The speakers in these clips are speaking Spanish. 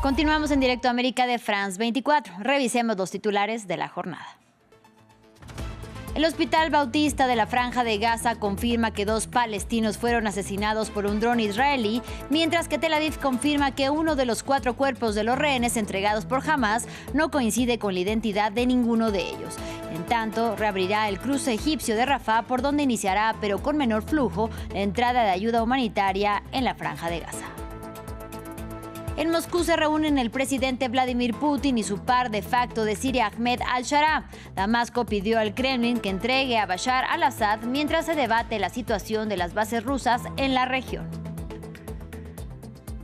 Continuamos en directo a América de France 24. Revisemos los titulares de la jornada. El Hospital Bautista de la Franja de Gaza confirma que 2 palestinos fueron asesinados por un dron israelí, mientras que Tel Aviv confirma que uno de los 4 cuerpos de los rehenes entregados por Hamás no coincide con la identidad de ninguno de ellos. En tanto, reabrirá el cruce egipcio de Rafah, por donde iniciará, pero con menor flujo, la entrada de ayuda humanitaria en la Franja de Gaza. En Moscú se reúnen el presidente Vladimir Putin y su par de facto de Siria, Ahmed al-Shara. Damasco pidió al Kremlin que entregue a Bashar al-Assad mientras se debate la situación de las bases rusas en la región.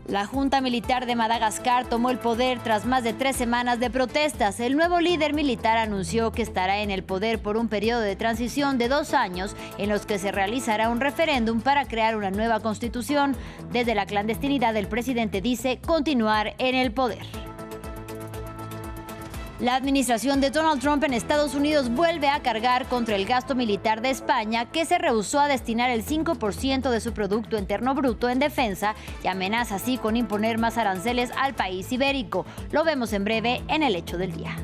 La Junta Militar de Madagascar tomó el poder tras más de 3 semanas de protestas. El nuevo líder militar anunció que estará en el poder por un periodo de transición de 2 años en los que se realizará un referéndum para crear una nueva constitución. Desde la clandestinidad, el presidente dice continuar en el poder. La administración de Donald Trump en Estados Unidos vuelve a cargar contra el gasto militar de España, que se rehusó a destinar el 5% de su Producto Interno Bruto en defensa y amenaza así con imponer más aranceles al país ibérico. Lo vemos en breve en el Hecho del Día.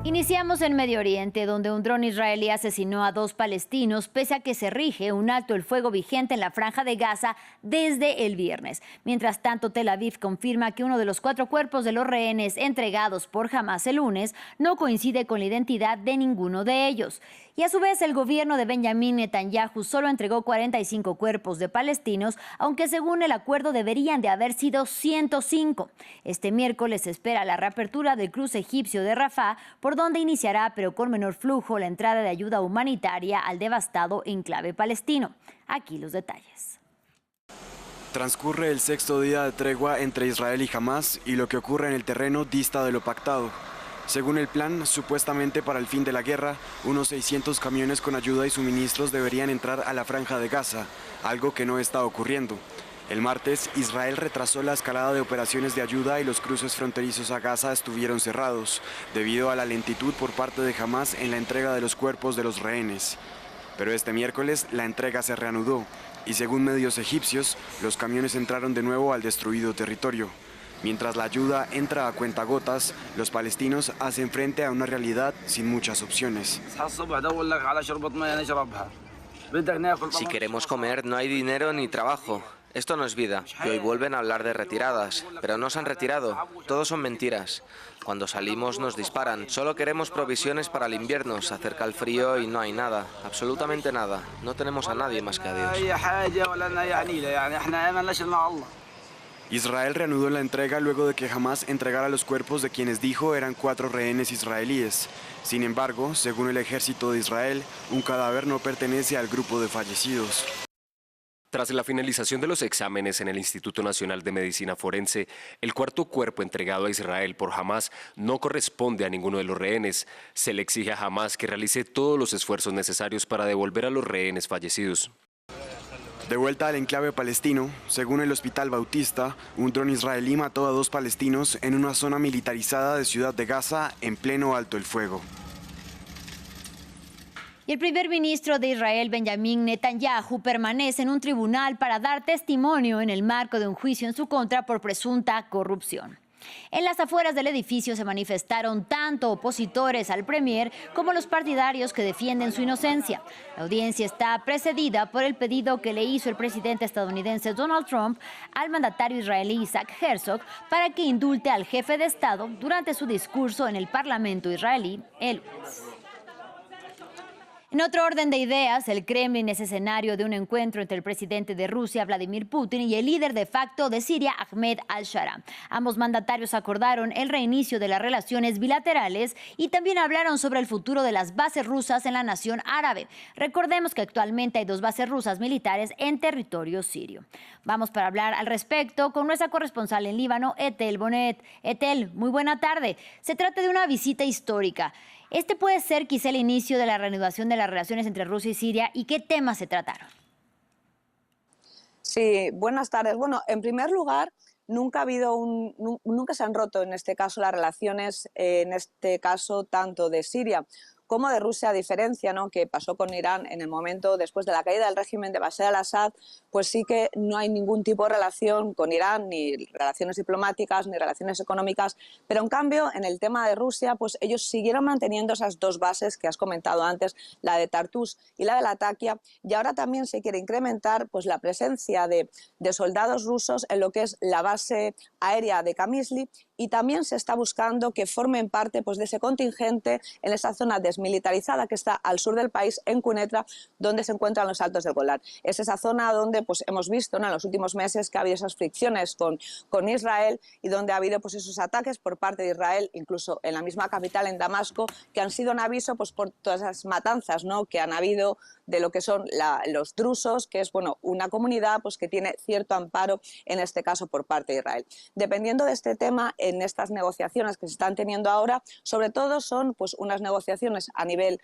Iniciamos en Medio Oriente, donde un dron israelí asesinó a 2 palestinos, pese a que se rige un alto el fuego vigente en la Franja de Gaza desde el viernes. Mientras tanto, Tel Aviv confirma que uno de los 4 cuerpos de los rehenes entregados por Hamás el lunes no coincide con la identidad de ninguno de ellos. Y a su vez, el gobierno de Benjamín Netanyahu solo entregó 45 cuerpos de palestinos, aunque según el acuerdo deberían de haber sido 105. Este miércoles se espera la reapertura del cruce egipcio de Rafah, por donde iniciará, pero con menor flujo, la entrada de ayuda humanitaria al devastado enclave palestino. Aquí los detalles. Transcurre el 6º día de tregua entre Israel y Hamás, y lo que ocurre en el terreno dista de lo pactado. Según el plan, supuestamente para el fin de la guerra, unos 600 camiones con ayuda y suministros deberían entrar a la Franja de Gaza, algo que no está ocurriendo. El martes, Israel retrasó la escalada de operaciones de ayuda y los cruces fronterizos a Gaza estuvieron cerrados, debido a la lentitud por parte de Hamás en la entrega de los cuerpos de los rehenes. Pero este miércoles la entrega se reanudó, y según medios egipcios, los camiones entraron de nuevo al destruido territorio. Mientras la ayuda entra a cuentagotas, los palestinos hacen frente a una realidad sin muchas opciones. Si queremos comer, no hay dinero ni trabajo. Esto no es vida. Y hoy vuelven a hablar de retiradas, pero no se han retirado. Todo son mentiras. Cuando salimos nos disparan. Solo queremos provisiones para el invierno. Se acerca el frío y no hay nada, absolutamente nada. No tenemos a nadie más que a Dios. Israel reanudó la entrega luego de que Hamás entregara los cuerpos de quienes dijo eran 4 rehenes israelíes. Sin embargo, según el ejército de Israel, un cadáver no pertenece al grupo de fallecidos. Tras la finalización de los exámenes en el Instituto Nacional de Medicina Forense, el 4.º cuerpo entregado a Israel por Hamás no corresponde a ninguno de los rehenes. Se le exige a Hamás que realice todos los esfuerzos necesarios para devolver a los rehenes fallecidos. De vuelta al enclave palestino, según el Hospital Bautista, un dron israelí mató a 2 palestinos en una zona militarizada de Ciudad de Gaza en pleno alto el fuego. Y el primer ministro de Israel, Benjamín Netanyahu, permanece en un tribunal para dar testimonio en el marco de un juicio en su contra por presunta corrupción. En las afueras del edificio se manifestaron tanto opositores al premier como los partidarios que defienden su inocencia. La audiencia está precedida por el pedido que le hizo el presidente estadounidense Donald Trump al mandatario israelí Isaac Herzog para que indulte al jefe de Estado durante su discurso en el Parlamento israelí el lunes. En otro orden de ideas, el Kremlin es escenario de un encuentro entre el presidente de Rusia, Vladimir Putin, y el líder de facto de Siria, Ahmed al-Shara. Ambos mandatarios acordaron el reinicio de las relaciones bilaterales y también hablaron sobre el futuro de las bases rusas en la nación árabe. Recordemos que actualmente hay 2 bases rusas militares en territorio sirio. Vamos para hablar al respecto con nuestra corresponsal en Líbano, Etel Bonet. Etel, muy buena tarde. Se trata de una visita histórica. Este puede ser quizá el inicio de la reanudación de las relaciones entre Rusia y Siria. ¿Y qué temas se trataron? Sí, buenas tardes. Bueno, en primer lugar, nunca se han roto en este caso las relaciones, en este caso tanto de Siria como de Rusia, a diferencia, ¿no?, que pasó con Irán en el momento después de la caída del régimen de Bashar al-Assad, pues sí que no hay ningún tipo de relación con Irán, ni relaciones diplomáticas, ni relaciones económicas, pero en cambio en el tema de Rusia, pues ellos siguieron manteniendo esas dos bases que has comentado antes, la de Tartus y la de Latakia, y ahora también se quiere incrementar pues la presencia de soldados rusos en lo que es la base aérea de Qamishli, y también se está buscando que formen parte pues de ese contingente en esa zona desmilitarizada que está al sur del país, en Quneitra, donde se encuentran los Altos del Golán. Es esa zona donde pues hemos visto, ¿no?, en los últimos meses que ha habido esas fricciones con Israel, y donde ha habido pues esos ataques por parte de Israel, incluso en la misma capital, en Damasco, que han sido un aviso pues por todas esas matanzas, ¿no?, que han habido de lo que son los drusos, que es una comunidad pues que tiene cierto amparo en este caso por parte de Israel. Dependiendo de este tema, en estas negociaciones que se están teniendo ahora, sobre todo son pues unas negociaciones a nivel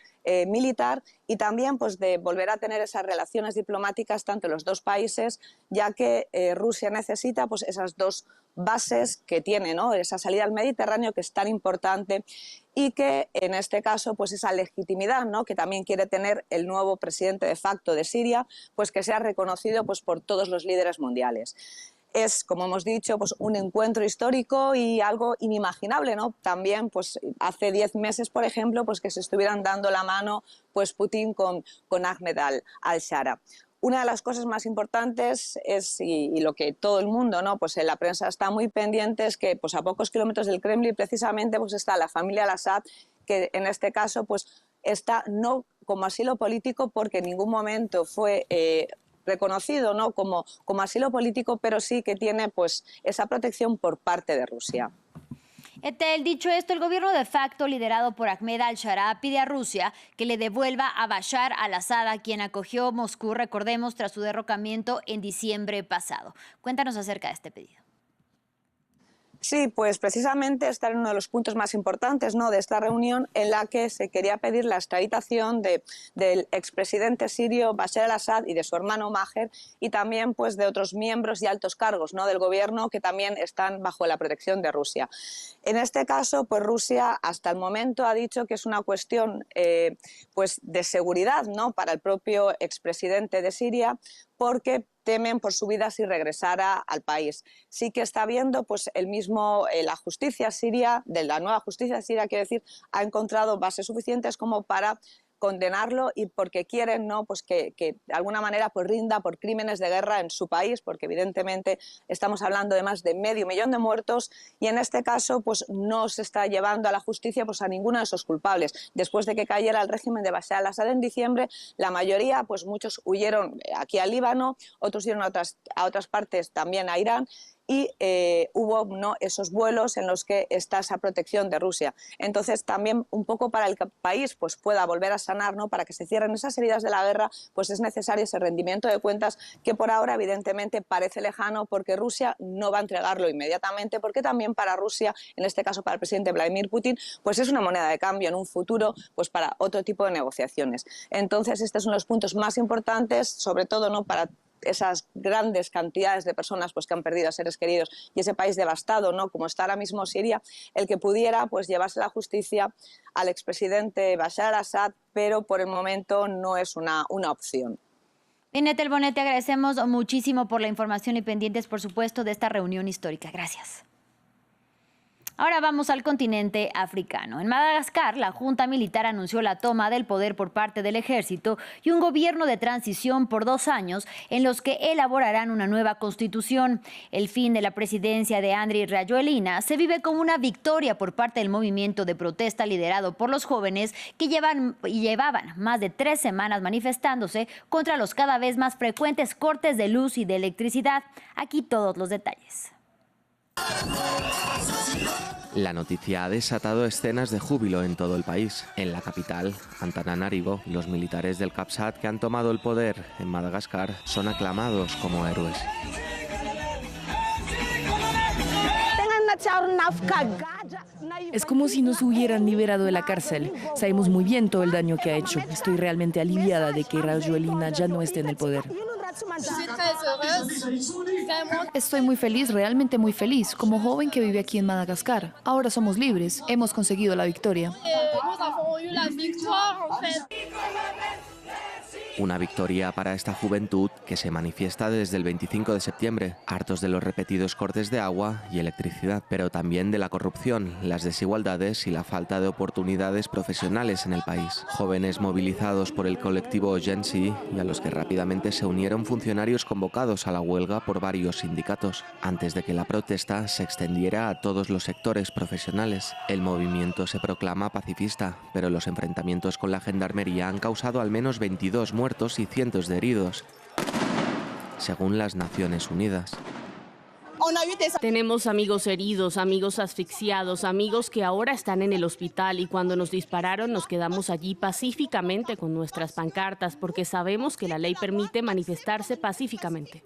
militar, y también pues de volver a tener esas relaciones diplomáticas tanto los dos países, ya que Rusia necesita pues esas dos bases que tiene, ¿no?, esa salida al Mediterráneo que es tan importante, y que en este caso pues esa legitimidad, ¿no?, que también quiere tener el nuevo presidente de facto de Siria, pues que sea reconocido pues por todos los líderes mundiales. Es, como hemos dicho, pues un encuentro histórico y algo inimaginable, ¿no? También, pues hace 10 meses, por ejemplo, pues que se estuvieran dando la mano pues Putin con Ahmed al-Shara. Una de las cosas más importantes es, y lo que todo el mundo, ¿no?, pues en la prensa está muy pendiente, es que pues a pocos kilómetros del Kremlin precisamente pues está la familia al-Assad, que en este caso pues está no como asilo político porque en ningún momento fue reconocido, ¿no?, como asilo político, pero sí que tiene pues esa protección por parte de Rusia. Etel, dicho esto, el gobierno de facto liderado por Ahmed al-Shara pide a Rusia que le devuelva a Bashar al-Assad, a quien acogió Moscú, recordemos, tras su derrocamiento en diciembre pasado. Cuéntanos acerca de este pedido. Sí, pues precisamente este era uno de los puntos más importantes, ¿no?, de esta reunión, en la que se quería pedir la extraditación del expresidente sirio Bashar al-Assad y de su hermano Maher, y también pues de otros miembros y altos cargos, ¿no?, del gobierno que también están bajo la protección de Rusia. En este caso, pues Rusia hasta el momento ha dicho que es una cuestión pues de seguridad, ¿no?, para el propio expresidente de Siria, porque temen por su vida si regresara al país. Sí que está viendo, pues la justicia siria, de la nueva justicia siria, quiero decir, ha encontrado bases suficientes como para condenarlo, y porque quieren, ¿no?, pues que de alguna manera pues rinda por crímenes de guerra en su país, porque evidentemente estamos hablando de más de 500.000 de muertos, y en este caso pues no se está llevando a la justicia pues a ninguno de esos culpables. Después de que cayera el régimen de Bashar al-Assad en diciembre, la mayoría, pues muchos huyeron aquí al Líbano, otros huyeron a otras partes, también a Irán, y hubo, ¿no?, esos vuelos en los que está esa protección de Rusia. Entonces también un poco para el país pues pueda volver a sanar, ¿no?, para que se cierren esas heridas de la guerra, pues es necesario ese rendimiento de cuentas, que por ahora evidentemente parece lejano, porque Rusia no va a entregarlo inmediatamente, porque también para Rusia, en este caso para el presidente Vladimir Putin, pues es una moneda de cambio en un futuro pues para otro tipo de negociaciones. Entonces estos son los puntos más importantes, sobre todo, ¿no?, para esas grandes cantidades de personas pues que han perdido a seres queridos, y ese país devastado, ¿no?, como está ahora mismo Siria, el que pudiera pues llevarse la justicia al expresidente Bashar al-Assad, pero por el momento no es una opción. Bien, Etel Bonet, te agradecemos muchísimo por la información y pendientes, por supuesto, de esta reunión histórica. Gracias. Ahora vamos al continente africano. En Madagascar, la junta militar anunció la toma del poder por parte del ejército y un gobierno de transición por 2 años en los que elaborarán una nueva constitución. El fin de la presidencia de Andry Rajoelina se vive como una victoria por parte del movimiento de protesta liderado por los jóvenes que llevaban más de 3 semanas manifestándose contra los cada vez más frecuentes cortes de luz y de electricidad. Aquí todos los detalles. La noticia ha desatado escenas de júbilo en todo el país. En la capital, Antananarivo, los militares del Capsat que han tomado el poder en Madagascar son aclamados como héroes. Es como si nos hubieran liberado de la cárcel. Sabemos muy bien todo el daño que ha hecho. Estoy realmente aliviada de que Rajoelina ya no esté en el poder. Estoy muy feliz, realmente muy feliz, como joven que vive aquí en Madagascar. Ahora somos libres, hemos conseguido la victoria. Una victoria para esta juventud que se manifiesta desde el 25 de septiembre, hartos de los repetidos cortes de agua y electricidad, pero también de la corrupción, las desigualdades y la falta de oportunidades profesionales en el país. Jóvenes movilizados por el colectivo Gen Z y a los que rápidamente se unieron funcionarios convocados a la huelga por varios sindicatos, antes de que la protesta se extendiera a todos los sectores profesionales. El movimiento se proclama pacifista, pero los enfrentamientos con la gendarmería han causado al menos 22 muertos y cientos de heridos, según las Naciones Unidas. Tenemos amigos heridos, amigos asfixiados, amigos que ahora están en el hospital, y cuando nos dispararon nos quedamos allí pacíficamente con nuestras pancartas porque sabemos que la ley permite manifestarse pacíficamente.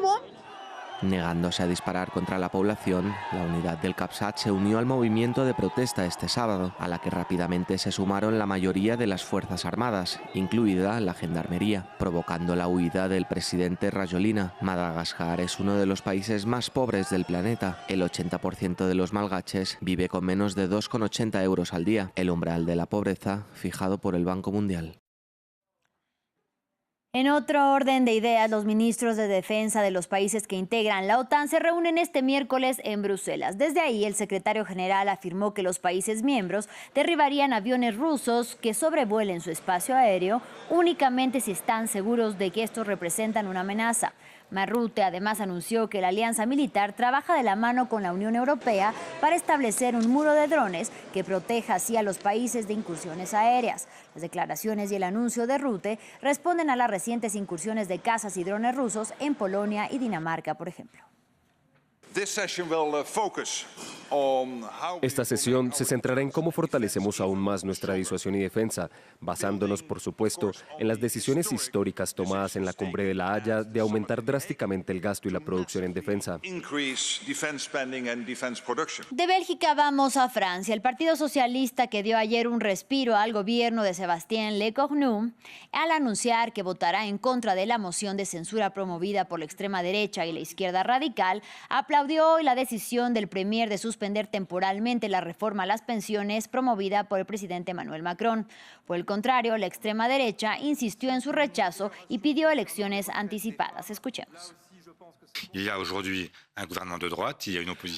Negándose a disparar contra la población, la unidad del Capsat se unió al movimiento de protesta este sábado, a la que rápidamente se sumaron la mayoría de las Fuerzas Armadas, incluida la Gendarmería, provocando la huida del presidente Rajoelina. Madagascar es uno de los países más pobres del planeta. El 80% de los malgaches vive con menos de 2,80 euros al día, el umbral de la pobreza fijado por el Banco Mundial. En otro orden de ideas, los ministros de defensa de los países que integran la OTAN se reúnen este miércoles en Bruselas. Desde ahí, el secretario general afirmó que los países miembros derribarían aviones rusos que sobrevuelen su espacio aéreo únicamente si están seguros de que estos representan una amenaza. Marrute además anunció que la alianza militar trabaja de la mano con la Unión Europea para establecer un muro de drones que proteja así a los países de incursiones aéreas. Las declaraciones y el anuncio de Rutte responden a las recientes incursiones de cazas y drones rusos en Polonia y Dinamarca, por ejemplo. Esta sesión se centrará en cómo fortalecemos aún más nuestra disuasión y defensa, basándonos, por supuesto, en las decisiones históricas tomadas en la Cumbre de La Haya de aumentar drásticamente el gasto y la producción en defensa. De Bélgica vamos a Francia. El Partido Socialista, que dio ayer un respiro al gobierno de Sébastien Lecornu al anunciar que votará en contra de la moción de censura promovida por la extrema derecha y la izquierda radical, aplaudió hoy la decisión del premier de suspender temporalmente la reforma a las pensiones promovida por el presidente Emmanuel Macron. Por el contrario, la extrema derecha insistió en su rechazo y pidió elecciones anticipadas. Escuchemos.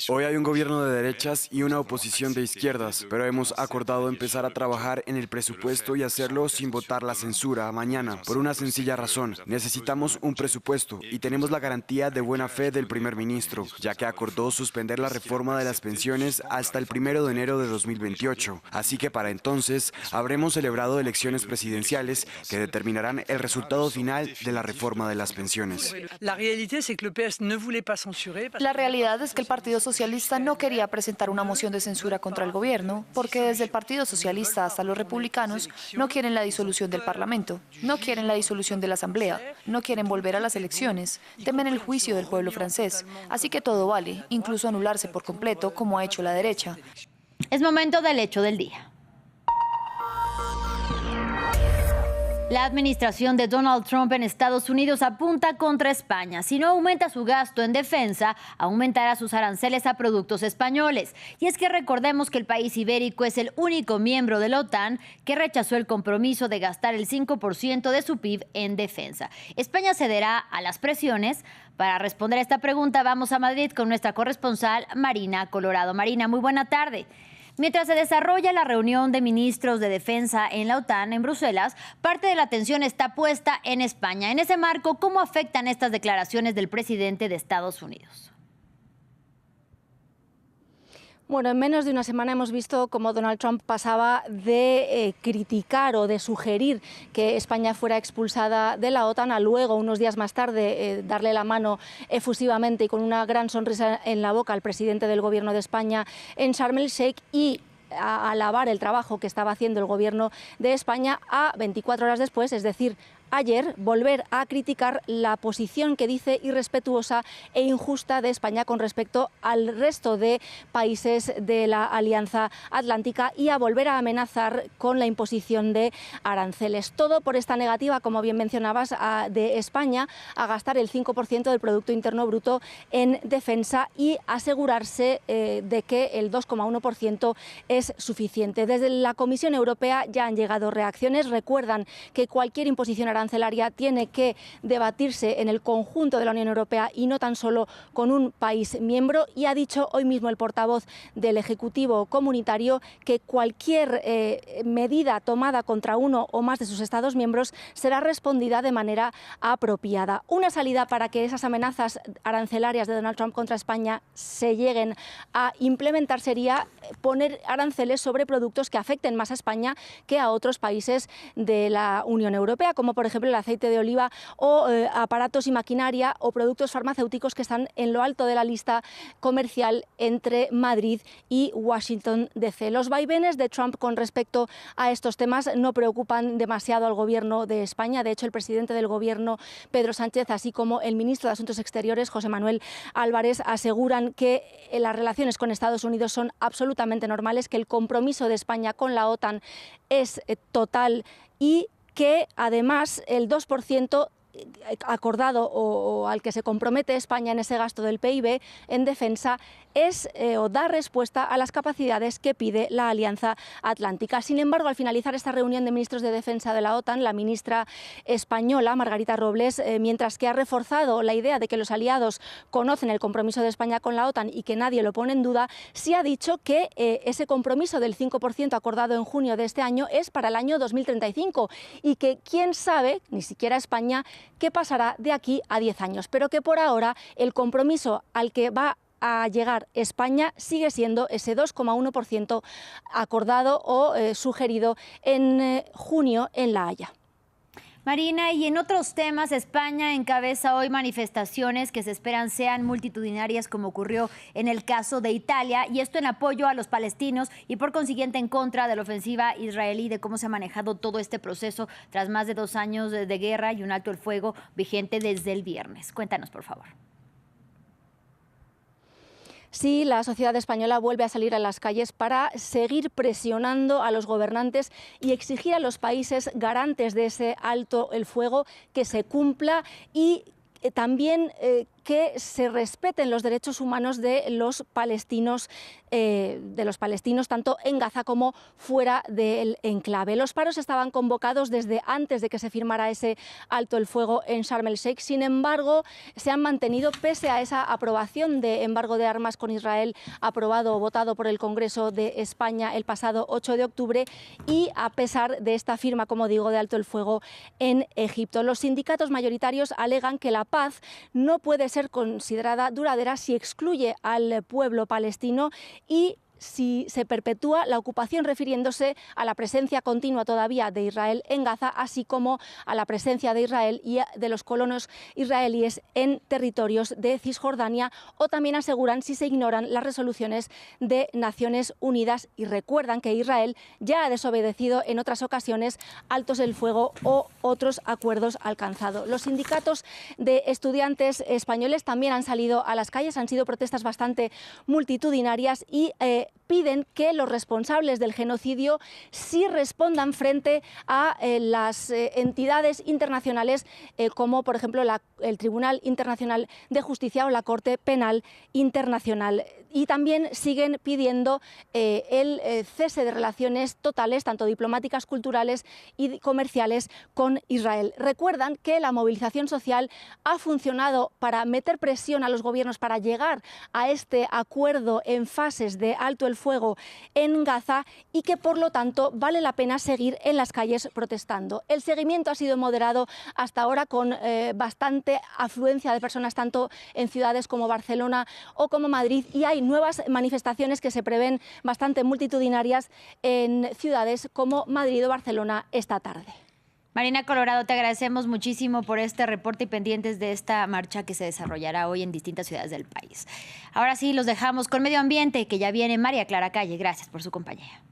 Hoy hay un gobierno de derechas y una oposición de izquierdas, pero hemos acordado empezar a trabajar en el presupuesto y hacerlo sin votar la censura mañana, por una sencilla razón. Necesitamos un presupuesto y tenemos la garantía de buena fe del primer ministro, ya que acordó suspender la reforma de las pensiones hasta el 1 de enero de 2028. Así que para entonces habremos celebrado elecciones presidenciales que determinarán el resultado final de la reforma de las pensiones. La realidad es que el Partido Socialista no quería presentar una moción de censura contra el gobierno, porque desde el Partido Socialista hasta los republicanos no quieren la disolución del Parlamento, no quieren la disolución de la Asamblea, no quieren volver a las elecciones, temen el juicio del pueblo francés. Así que todo vale, incluso anularse por completo, como ha hecho la derecha. Es momento del hecho del día. La administración de Donald Trump en Estados Unidos apunta contra España. Si no aumenta su gasto en defensa, aumentará sus aranceles a productos españoles. Y es que recordemos que el país ibérico es el único miembro de la OTAN que rechazó el compromiso de gastar el 5% de su PIB en defensa. ¿España cederá a las presiones? Para responder a esta pregunta vamos a Madrid con nuestra corresponsal Marina Colorado. Marina, muy buena tarde. Mientras se desarrolla la reunión de ministros de defensa en la OTAN en Bruselas, parte de la atención está puesta en España. En ese marco, ¿cómo afectan estas declaraciones del presidente de Estados Unidos? Bueno, en menos de una semana hemos visto cómo Donald Trump pasaba de criticar o de sugerir que España fuera expulsada de la OTAN a luego, unos días más tarde, darle la mano efusivamente y con una gran sonrisa en la boca al presidente del Gobierno de España en Sharm el Sheikh y a alabar el trabajo que estaba haciendo el Gobierno de España a 24 horas después, es decir, ayer volver a criticar la posición que dice irrespetuosa e injusta de España con respecto al resto de países de la Alianza Atlántica y a volver a amenazar con la imposición de aranceles. Todo por esta negativa, como bien mencionabas, de España a gastar el 5% del Producto Interno Bruto en defensa y asegurarse de que el 2,1% es suficiente. Desde la Comisión Europea ya han llegado reacciones. Recuerdan que cualquier imposición arancelaria tiene que debatirse en el conjunto de la Unión Europea y no tan solo con un país miembro, y ha dicho hoy mismo el portavoz del Ejecutivo comunitario que cualquier medida tomada contra uno o más de sus Estados miembros será respondida de manera apropiada. Una salida para que esas amenazas arancelarias de Donald Trump contra España se lleguen a implementar sería poner aranceles sobre productos que afecten más a España que a otros países de la Unión Europea, como por ejemplo el aceite de oliva o aparatos y maquinaria o productos farmacéuticos que están en lo alto de la lista comercial entre Madrid y Washington DC. Los vaivenes de Trump con respecto a estos temas no preocupan demasiado al gobierno de España. De hecho, el presidente del gobierno, Pedro Sánchez, así como el ministro de Asuntos Exteriores, José Manuel Álvarez, aseguran que las relaciones con Estados Unidos son absolutamente normales, que el compromiso de España con la OTAN es total y que además el 2% acordado o al que se compromete España en ese gasto del PIB en defensa es o da respuesta a las capacidades que pide la Alianza Atlántica. Sin embargo, al finalizar esta reunión de ministros de defensa de la OTAN, la ministra española, Margarita Robles, mientras que ha reforzado la idea de que los aliados conocen el compromiso de España con la OTAN y que nadie lo pone en duda, sí ha dicho que ese compromiso del 5% acordado en junio de este año es para el año 2035 y que quién sabe, ni siquiera España, qué pasará de aquí a 10 años, pero que por ahora el compromiso al que va a llegar España sigue siendo ese 2,1% acordado o sugerido en junio en La Haya. Marina, y en otros temas, España encabeza hoy manifestaciones que se esperan sean multitudinarias, como ocurrió en el caso de Italia, y esto en apoyo a los palestinos y por consiguiente en contra de la ofensiva israelí, de cómo se ha manejado todo este proceso tras más de 2 años de guerra y un alto el fuego vigente desde el viernes. Cuéntanos, por favor. Sí, la sociedad española vuelve a salir a las calles para seguir presionando a los gobernantes y exigir a los países garantes de ese alto el fuego que se cumpla y también que se respeten los derechos humanos de los palestinos tanto en Gaza como fuera del enclave. Los paros estaban convocados desde antes de que se firmara ese alto el fuego en Sharm el Sheikh. Sin embargo, se han mantenido pese a esa aprobación de embargo de armas con Israel aprobado o votado por el Congreso de España el pasado 8 de octubre y a pesar de esta firma, como digo, de alto el fuego en Egipto. Los sindicatos mayoritarios alegan que la paz no puede ser considerada duradera si excluye al pueblo palestino y si se perpetúa la ocupación, refiriéndose a la presencia continua todavía de Israel en Gaza, así como a la presencia de Israel y de los colonos israelíes en territorios de Cisjordania, o también aseguran si se ignoran las resoluciones de Naciones Unidas y recuerdan que Israel ya ha desobedecido en otras ocasiones altos el fuego o otros acuerdos alcanzados. Los sindicatos de estudiantes españoles también han salido a las calles, han sido protestas bastante multitudinarias y piden que los responsables del genocidio sí respondan frente a las entidades internacionales como por ejemplo el Tribunal Internacional de Justicia o la Corte Penal Internacional. Y también siguen pidiendo el cese de relaciones totales, tanto diplomáticas, culturales y comerciales, con Israel. Recuerdan que la movilización social ha funcionado para meter presión a los gobiernos para llegar a este acuerdo en fases de alto el fuego en Gaza y que por lo tanto vale la pena seguir en las calles protestando. El seguimiento ha sido moderado hasta ahora con bastante afluencia de personas tanto en ciudades como Barcelona o como Madrid y hay nuevas manifestaciones que se prevén bastante multitudinarias en ciudades como Madrid o Barcelona esta tarde. Marina Colorado, te agradecemos muchísimo por este reporte y pendientes de esta marcha que se desarrollará hoy en distintas ciudades del país. Ahora sí, los dejamos con Medio Ambiente, que ya viene María Clara Calle. Gracias por su compañía.